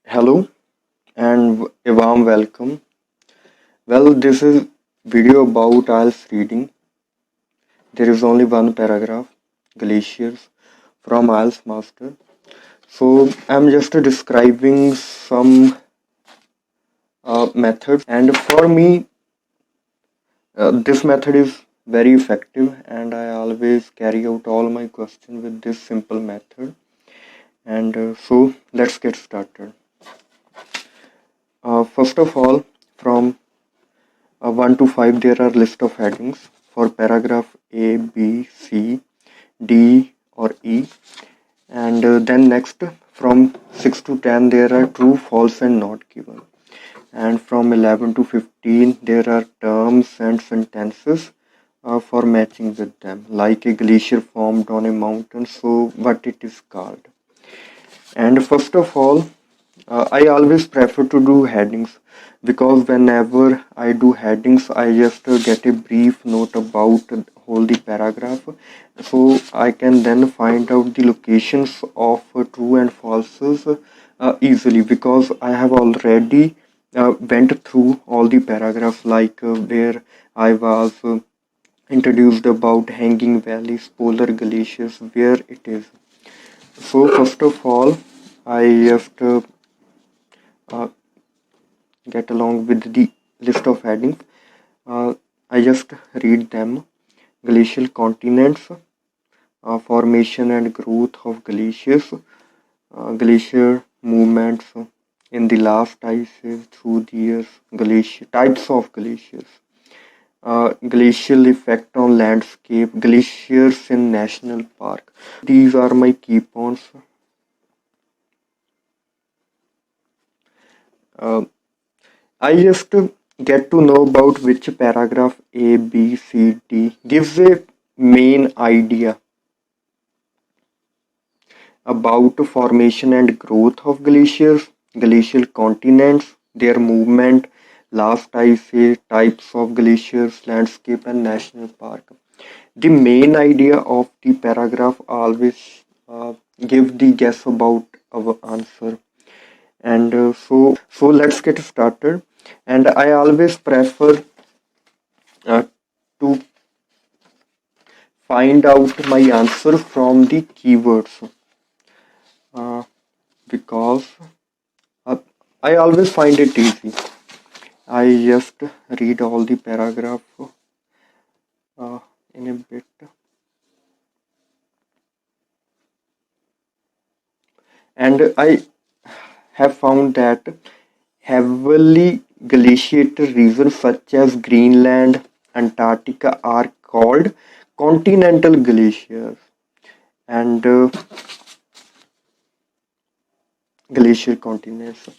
Hello and a warm welcome. Well, this is video about IELTS reading. There is only one paragraph, Glaciers from IELTS Master. So I'm just describing some methods, and for me, this method is very effective, and I always carry out all my questions with this simple method. And so let's get started. First of all, from 1 to 5 there are list of headings for paragraph A, B, C, D or E, and then next from 6 to 10 there are true, false and not given, and from 11 to 15 there are terms and sentences for matching with them, like a glacier formed on a mountain, so what it is called. And first of all, I always prefer to do headings because whenever I do headings, I just get a brief note about whole the paragraph, so I can then find out the locations of true and falses easily, because I have already went through all the paragraphs, like where I was introduced about hanging valleys, polar glaciers, where it is. So first of all, I just uh, get along with the list of headings. I just read them. Glacial continents, formation and growth of glaciers, glacier movements in the last ice age through the years, glacier types of glaciers, glacial effect on landscape, glaciers in national park. These are my key points. I just get to know about which paragraph A, B, C, D gives a main idea about formation and growth of glaciers, glacial continents, their movement, last ice age, types of glaciers, landscape and national park. The main idea of the paragraph always give the guess about our answer. And so let's get started. And I always prefer uh, to find out my answer from the keywords, uh, because uh, I always find it easy. I just read all the paragraph in a bit. And I have found that heavily glaciated regions such as Greenland, Antarctica are called continental glaciers, and glacier continents.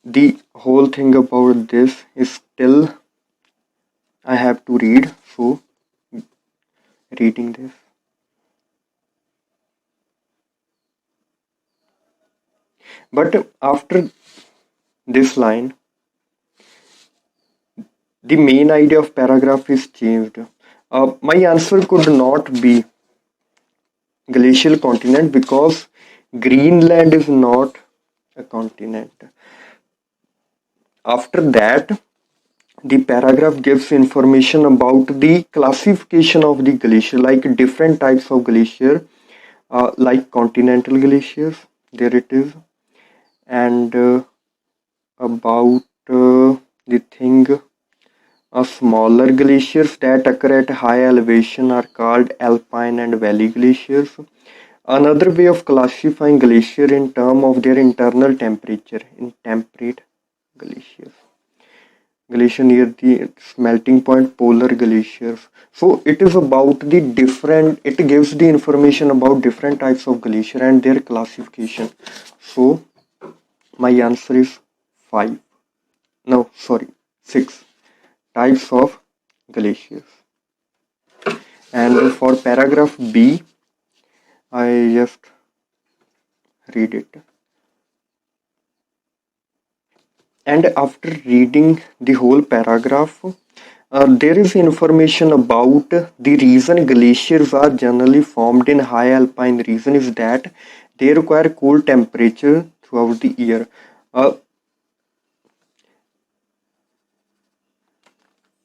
The whole thing about this is still I have to read, so reading this. But after this line, the main idea of paragraph is changed. My answer could not be glacial continent because Greenland is not a continent. After that, the paragraph gives information about the classification of the glacier, like different types of glacier, like continental glaciers, there it is, and about the thing, smaller glaciers that occur at high elevation are called alpine and valley glaciers. Another way of classifying glacier in terms of their internal temperature, in temperate glaciers. Glacier near the melting point, polar glaciers. So it is about the different, it gives the information about different types of glacier and their classification. So my answer is 5. No, sorry, 6 types of glaciers. And for paragraph B, I just read it. And after reading the whole paragraph, there is information about the reason glaciers are generally formed in high alpine region is that they require cool temperature throughout the year. Uh,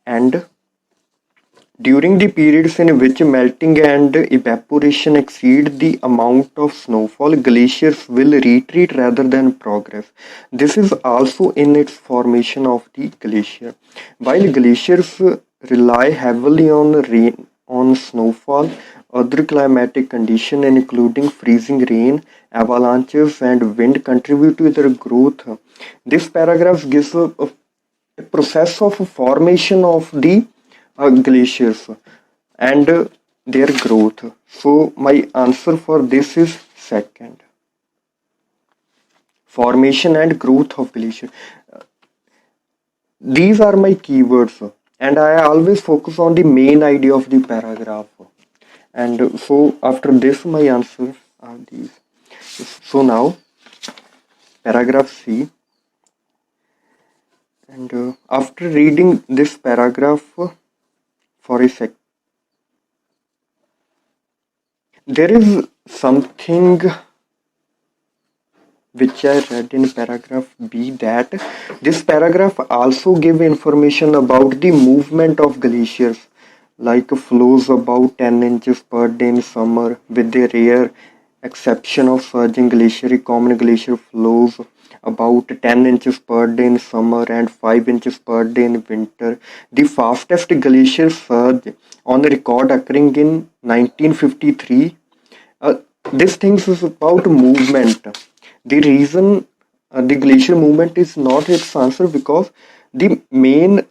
and During the periods in which melting and evaporation exceed the amount of snowfall, glaciers will retreat rather than progress. This is also in its formation of the glacier. While glaciers rely heavily on rain, on snowfall, other climatic conditions, including freezing rain, avalanches, and wind, contribute to their growth. This paragraph gives a process of formation of the glaciers and their growth. So my answer for this is second. Formation and growth of glacier. These are my keywords, and I always focus on the main idea of the paragraph. And so after this, my answers are these. So now, paragraph C. And after reading this paragraph for a sec, there is something which I read in paragraph B, that this paragraph also give information about the movement of glaciers, like flows about 10 inches per day in summer, with the rare exception of surging glacier. Common glacier flows about 10 inches per day in summer and 5 inches per day in winter. The fastest glacier surge on record occurring in 1953. uh, this thing is about movement. The reason the glacier movement is not its answer, because the main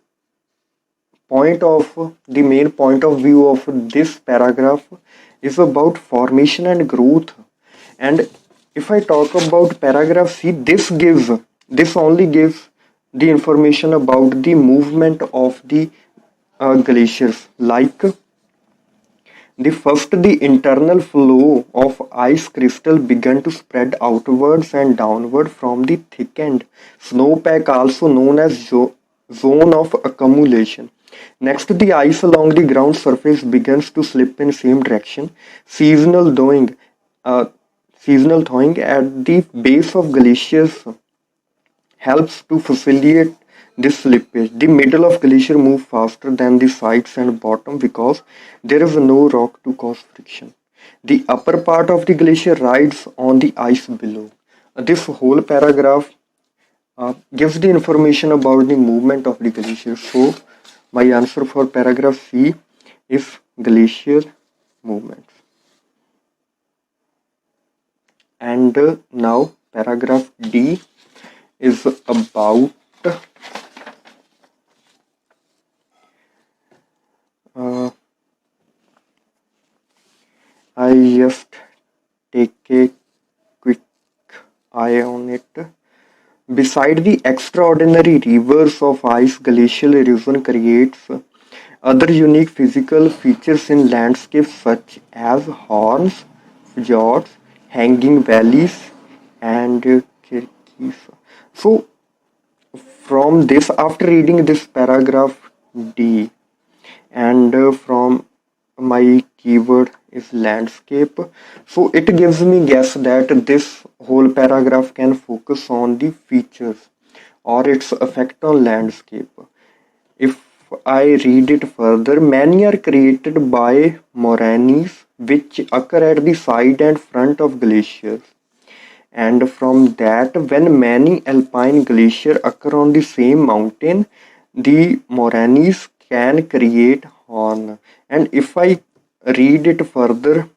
point of view of this paragraph is about formation and growth. And if I talk about paragraph C, this only gives the information about the movement of the glaciers, like the internal flow of ice crystal began to spread outwards and downward from the thickened snowpack, also known as zone of accumulation. Next, the ice along the ground surface begins to slip in same direction. Seasonal thawing, uh, seasonal thawing at the base of glaciers helps to facilitate this slippage. The middle of glacier moves faster than the sides and bottom because there is no rock to cause friction. The upper part of the glacier rides on the ice below. This whole paragraph gives the information about the movement of the glacier. So my answer for paragraph C is glacier movements. And now paragraph D is about I just take a quick eye on it. Beside the extraordinary rivers of ice, glacial erosion creates other unique physical features in landscapes such as horns, fjords, hanging valleys, and kirkis. So, from this, after reading this paragraph D, and from my keyword is landscape, so it gives me guess that this whole paragraph can focus on the features or its effect on landscape. If I read it further, many are created by moraines which occur at the side and front of glaciers. And from that, when many alpine glaciers occur on the same mountain, the moraines can create horn. And if I read it further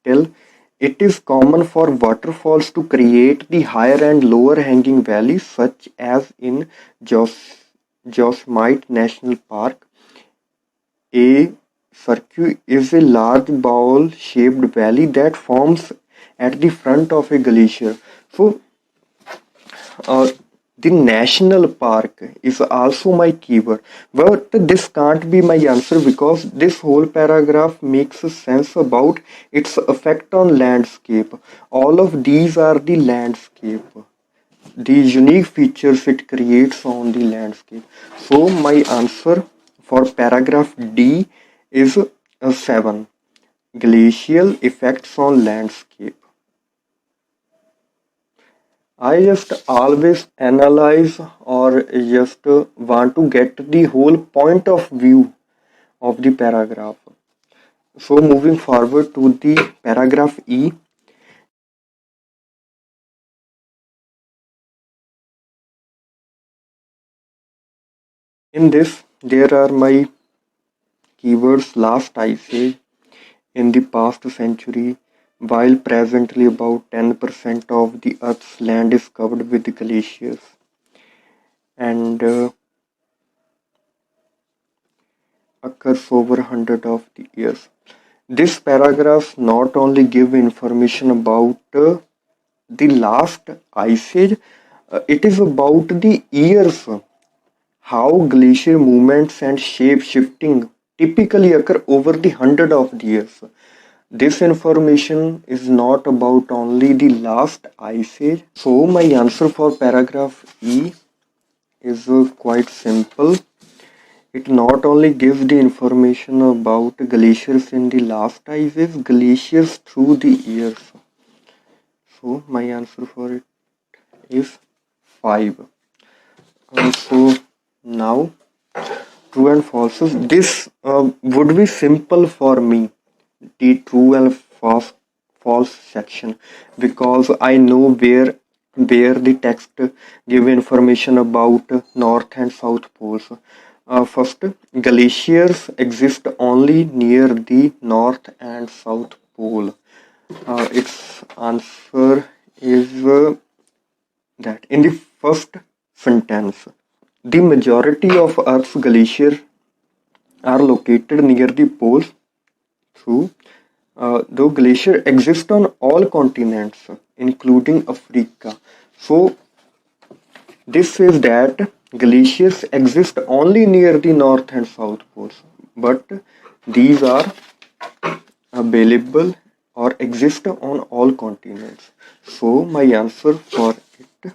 till, it is common for waterfalls to create the higher and lower hanging valleys, such as in Yosemite National Park. A cirque is a large bowl shaped valley that forms at the front of a glacier. So, uh, the national park is also my keyword, but this can't be my answer because this whole paragraph makes sense about its effect on landscape. All of these are the landscape, the unique features it creates on the landscape. So my answer for paragraph D is 7. Glacial effects on landscape. I just always analyze or just want to get the whole point of view of the paragraph. So moving forward to the paragraph E. In this, there are my keywords last ice age in the past century, while presently about 10% of the Earth's land is covered with glaciers and occurs over hundred of the years. This paragraph not only give information about the last ice age, it is about the years, how glacier movements and shape shifting typically occur over the hundred of the years. This information is not about only the last ice age. So my answer for paragraph E is quite simple. It not only gives the information about glaciers in the last ice age, glaciers through the years. So my answer for it is 5. So now true and falses. This would be simple for me, the true and false section, because I know where the text give information about north and south poles. First, glaciers exist only near the north and south pole. Its answer is that in the first sentence, the majority of Earth's glaciers are located near the poles. True. Though glaciers exist on all continents, including Africa. So this says that glaciers exist only near the north and south poles, but these are available or exist on all continents. So my answer for it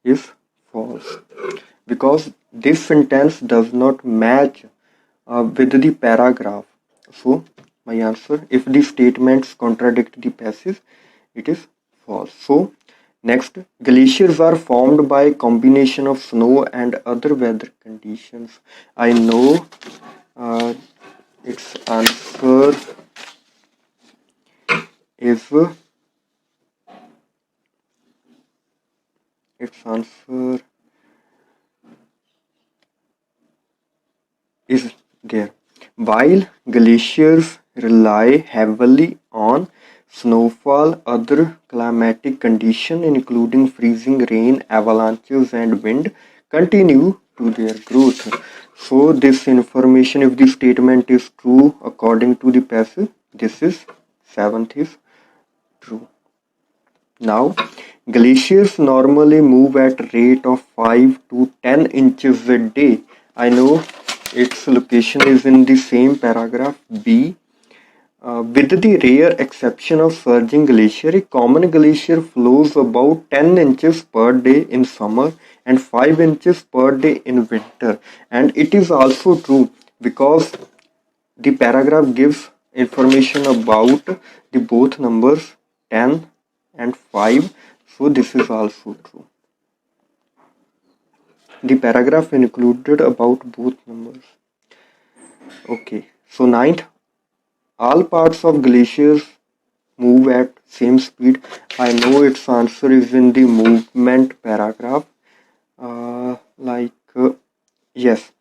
is false, because this sentence does not match with the paragraph. So my answer, if the statements contradict the passage, it is false. So next, glaciers are formed by a combination of snow and other weather conditions. I know its answer is its answer is there. While glaciers rely heavily on snowfall, other climatic conditions, including freezing rain, avalanches, and wind, continue to their growth. So, this information, if the statement is true according to the passage, this is seventh is true. Now, glaciers normally move at rate of 5 to 10 inches a day. I know its location is in the same paragraph B. With the rare exception of surging glacier, a common glacier flows about 10 inches per day in summer and 5 inches per day in winter. And it is also true because the paragraph gives information about the both numbers 10 and 5. So this is also true. The paragraph included about both numbers. Okay, so ninth, all parts of glaciers move at same speed. I know its answer is in the movement paragraph. Yes,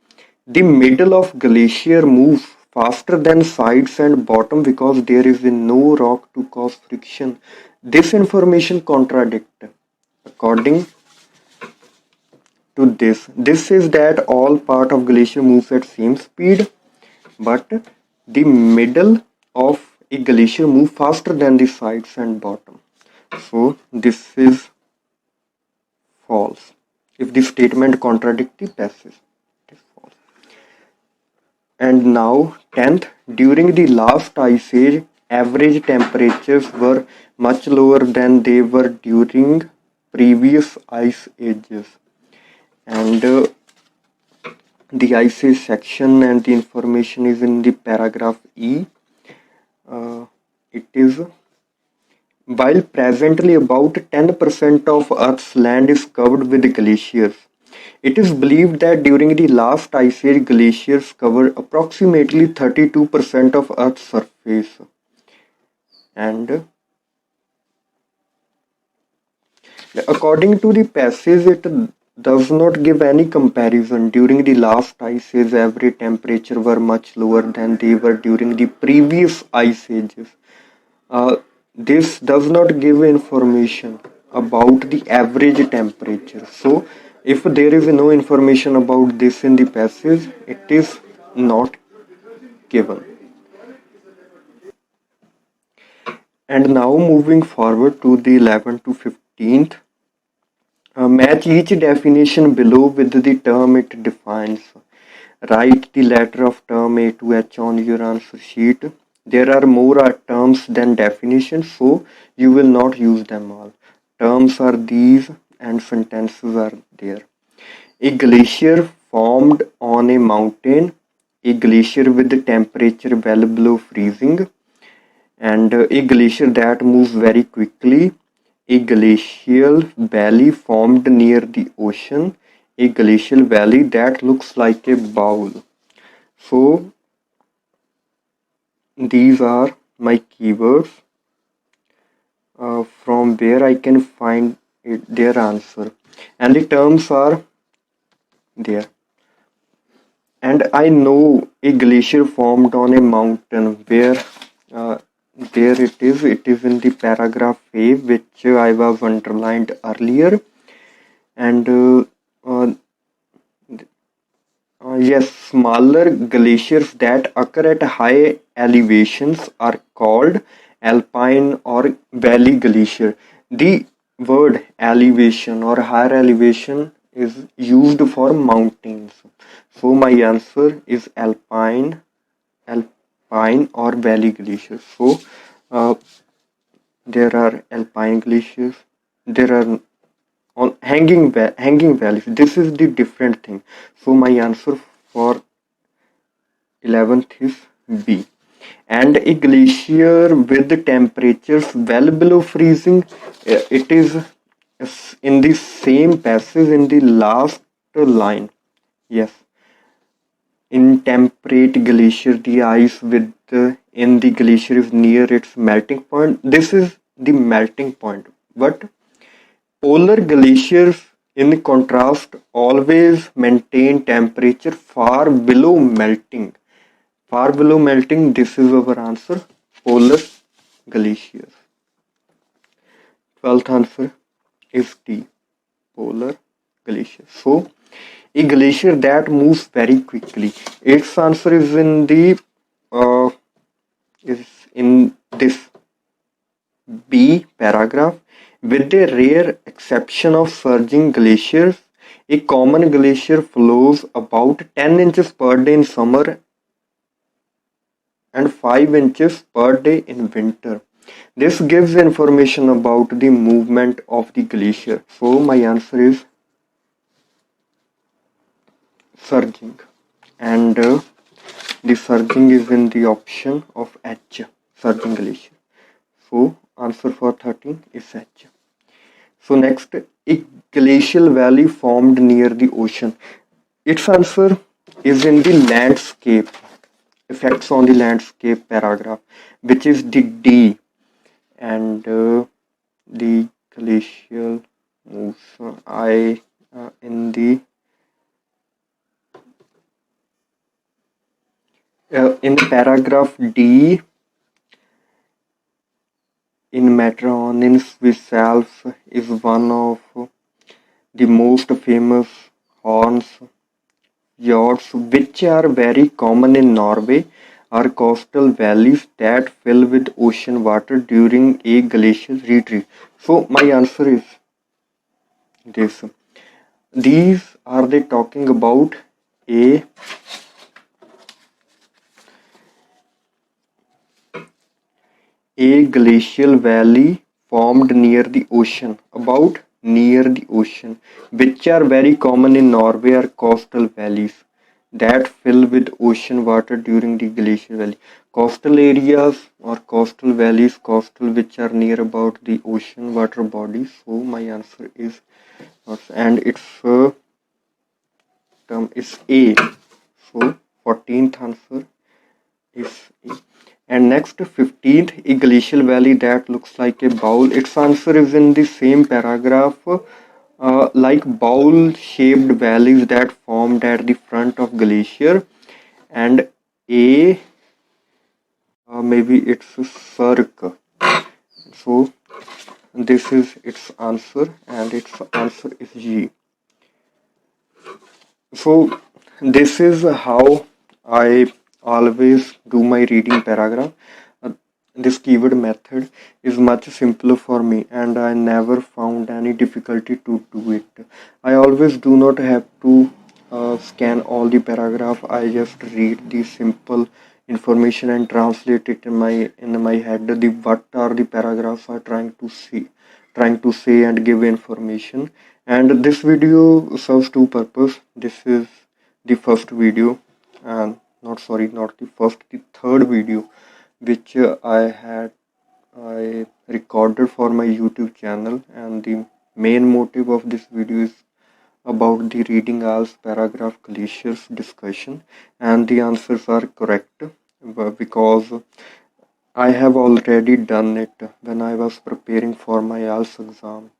the middle of glacier moves faster than sides and bottom because there is no rock to cause friction. This information contradicts. According to this says that all part of glacier moves at same speed, but the middle of a glacier move faster than the sides and bottom. So this is false. If the statement contradicts the passage, it is false. And now 10th, during the last ice age, average temperatures were much lower than they were during previous ice ages. And the ice age section and the information is in the paragraph E. It is While presently about 10% of Earth's land is covered with glaciers, it is believed that during the last ice age, glaciers covered approximately 32% of Earth's surface. And according to the passage, it does not give any comparison. During the last ice age, average temperature were much lower than they were during the previous ice ages. This does not give information about the average temperature. So, if there is no information about this in the passage, it is not given. And now moving forward to the 11th to 15th. Match each definition below with the term it defines. Write the letter of term A to H on your answer sheet. There are more terms than definitions, so you will not use them all. Terms are these and sentences are there. A glacier formed on a mountain, a glacier with the temperature well below freezing, and a glacier that moves very quickly, a glacial valley formed near the ocean, a glacial valley that looks like a bowl. So these are my keywords from where I can find their answer, and the terms are there. And I know a glacier formed on a mountain where there it is. It is in the paragraph A, which I was underlined earlier. And yes, smaller glaciers that occur at high elevations are called alpine or valley glacier. The word elevation or higher elevation is used for mountains. So my answer is alpine or valley glaciers. So there are alpine glaciers. There are on hanging valleys. This is the different thing. So my answer for 11th is B. And a glacier with the temperatures well below freezing, it is in the same passage in the last line. Yes, in temperate glacier, the ice in the glacier is near its melting point. This is the melting point. But polar glaciers, in contrast, always maintain temperature far below melting. Far below melting, this is our answer, polar glaciers. 12th answer is D, polar glacier. So, a glacier that moves very quickly. Its answer is in this B paragraph. With the rare exception of surging glaciers, a common glacier flows about 10 inches per day in summer and 5 inches per day in winter. This gives information about the movement of the glacier. So my answer is surging, and the surging is in the option of H, surging glacier. So answer for 13 is H. So next, a glacial valley formed near the ocean. Its answer is in the landscape, effects on the landscape paragraph, which is the D. And the glacial moves. In paragraph D, in Matronin's Vessels is one of the most famous horns fjords, which are very common in Norway, are coastal valleys that fill with ocean water during a glacial retreat. So my answer is this. These are they talking about a glacial valley formed near the ocean, which are very common in Norway, are coastal valleys. that fill with ocean water during the glacial valley. Coastal areas or coastal valleys, coastal which are near about the ocean water bodies. So my answer is, and its term is A. So 14th answer is A. And next, 15th, a glacial valley that looks like a bowl. Its answer is in the same paragraph. Like bowl-shaped valleys that formed at the front of glacier, and A, maybe it's a circle. So this is its answer, and its answer is G. So this is how I always do my reading paragraph. Uh, this keyword method is much simpler for me, and I never found any difficulty to do it. I always do not have to scan all the paragraph. I just read the simple information and translate it in my head. The what are the paragraphs are trying to say and give information. And this video serves two purpose. This is the first video, and not the first, the third video which I recorded for my YouTube channel, and the main motive of this video is about the reading IELTS paragraph Glaciers discussion, and the answers are correct because I have already done it when I was preparing for my IELTS exam.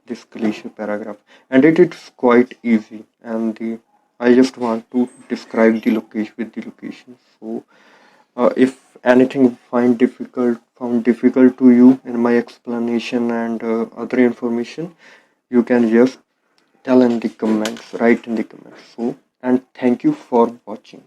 This Glacier paragraph, and it is quite easy, and I just want to describe the location with the location. So if anything found difficult to you in my explanation and other information, you can just tell in the comments, write in the comments. So, and thank you for watching.